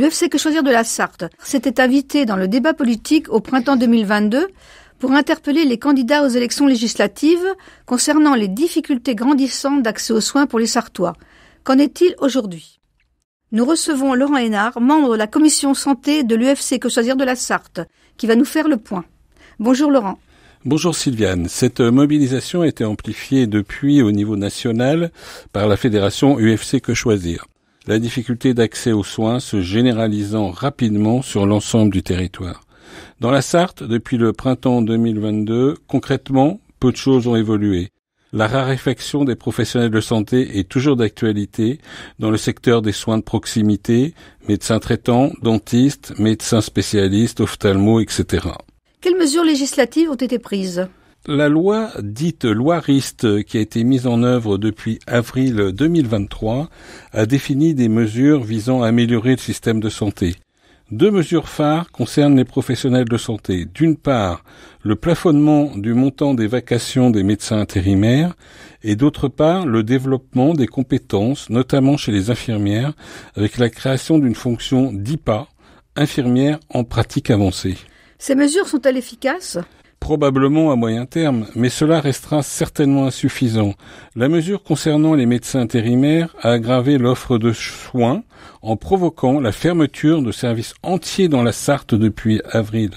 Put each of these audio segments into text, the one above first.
L'UFC Que Choisir de la Sarthe s'était invité dans le débat politique au printemps 2022 pour interpeller les candidats aux élections législatives concernant les difficultés grandissantes d'accès aux soins pour les Sarthois. Qu'en est-il aujourd'hui ? Nous recevons Laurent Hénard, membre de la commission santé de l'UFC Que Choisir de la Sarthe, qui va nous faire le point. Bonjour Laurent. Bonjour Sylviane. Cette mobilisation a été amplifiée depuis au niveau national par la fédération UFC Que Choisir. La difficulté d'accès aux soins se généralisant rapidement sur l'ensemble du territoire. Dans la Sarthe, depuis le printemps 2022, concrètement, peu de choses ont évolué. La raréfaction des professionnels de santé est toujours d'actualité dans le secteur des soins de proximité, médecins traitants, dentistes, médecins spécialistes, ophtalmos, etc. Quelles mesures législatives ont été prises ? La loi dite loi Rist, qui a été mise en œuvre depuis avril 2023, a défini des mesures visant à améliorer le système de santé. 2 mesures phares concernent les professionnels de santé. D'une part, le plafonnement du montant des vacations des médecins intérimaires et d'autre part, le développement des compétences, notamment chez les infirmières, avec la création d'une fonction d'IPA, infirmière en pratique avancée. Ces mesures sont-elles efficaces ? Probablement à moyen terme, mais cela restera certainement insuffisant. La mesure concernant les médecins intérimaires a aggravé l'offre de soins en provoquant la fermeture de services entiers dans la Sarthe depuis avril.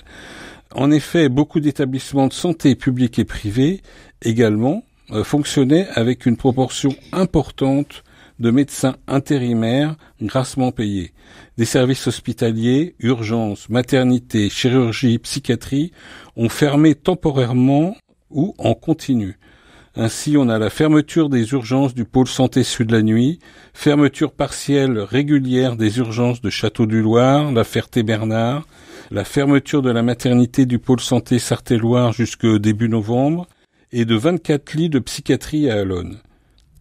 En effet, beaucoup d'établissements de santé publics et privés également fonctionnaient avec une proportion importante de médecins intérimaires grassement payés. Des services hospitaliers, urgences, maternité, chirurgie, psychiatrie ont fermé temporairement ou en continu. Ainsi, on a la fermeture des urgences du pôle santé sud la nuit, fermeture partielle régulière des urgences de Château-du-Loir, la Ferté-Bernard, la fermeture de la maternité du pôle santé Sarthe-et-Loire jusqu'au début novembre et de 24 lits de psychiatrie à Allonne.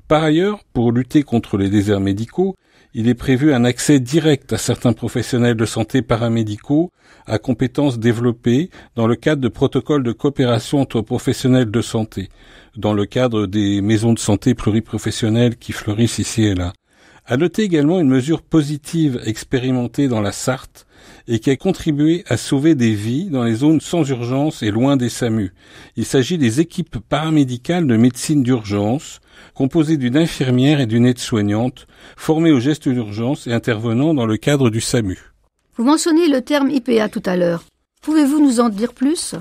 Par ailleurs, pour lutter contre les déserts médicaux, il est prévu un accès direct à certains professionnels de santé paramédicaux à compétences développées dans le cadre de protocoles de coopération entre professionnels de santé, dans le cadre des maisons de santé pluriprofessionnelles qui fleurissent ici et là. À noter également une mesure positive expérimentée dans la Sarthe et qui a contribué à sauver des vies dans les zones sans urgence et loin des SAMU. Il s'agit des équipes paramédicales de médecine d'urgence, composées d'une infirmière et d'une aide-soignante, formées aux gestes d'urgence et intervenant dans le cadre du SAMU. Vous mentionnez le terme IPA tout à l'heure. Pouvez-vous nous en dire plus ?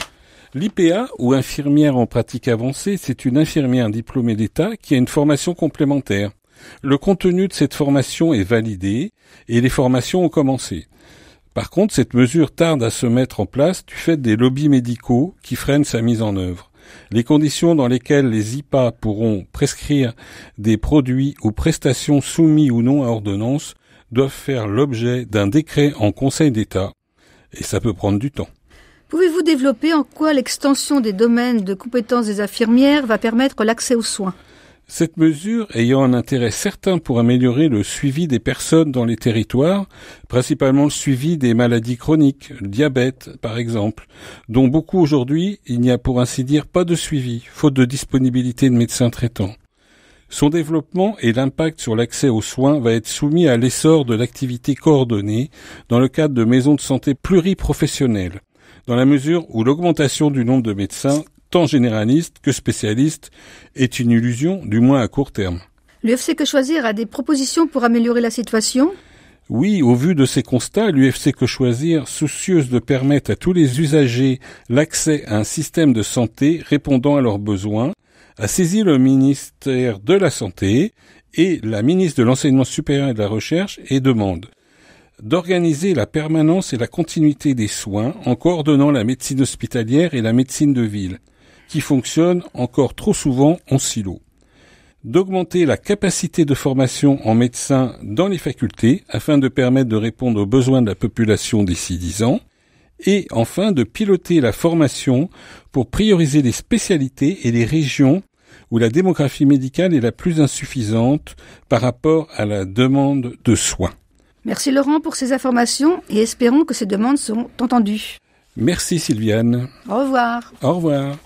L'IPA, ou infirmière en pratique avancée, c'est une infirmière diplômée d'État qui a une formation complémentaire. Le contenu de cette formation est validé et les formations ont commencé. Par contre, cette mesure tarde à se mettre en place du fait des lobbies médicaux qui freinent sa mise en œuvre. Les conditions dans lesquelles les IPA pourront prescrire des produits ou prestations soumis ou non à ordonnance doivent faire l'objet d'un décret en Conseil d'État, et ça peut prendre du temps. Pouvez-vous développer en quoi l'extension des domaines de compétences des infirmières va permettre l'accès aux soins ? Cette mesure ayant un intérêt certain pour améliorer le suivi des personnes dans les territoires, principalement le suivi des maladies chroniques, le diabète par exemple, dont beaucoup aujourd'hui il n'y a pour ainsi dire pas de suivi, faute de disponibilité de médecins traitants. Son développement et l'impact sur l'accès aux soins va être soumis à l'essor de l'activité coordonnée dans le cadre de maisons de santé pluriprofessionnelles, dans la mesure où l'augmentation du nombre de médecins tant généraliste que spécialiste, est une illusion, du moins à court terme. L'UFC Que Choisir a des propositions pour améliorer la situation ? Oui, au vu de ces constats, l'UFC Que Choisir, soucieuse de permettre à tous les usagers l'accès à un système de santé répondant à leurs besoins, a saisi le ministère de la Santé et la ministre de l'Enseignement supérieur et de la Recherche et demande d'organiser la permanence et la continuité des soins en coordonnant la médecine hospitalière et la médecine de ville, qui fonctionnent encore trop souvent en silo. D'augmenter la capacité de formation en médecins dans les facultés afin de permettre de répondre aux besoins de la population d'ici 10 ans, et enfin de piloter la formation pour prioriser les spécialités et les régions où la démographie médicale est la plus insuffisante par rapport à la demande de soins. Merci Laurent pour ces informations et espérons que ces demandes seront entendues. Merci Sylviane. Au revoir. Au revoir.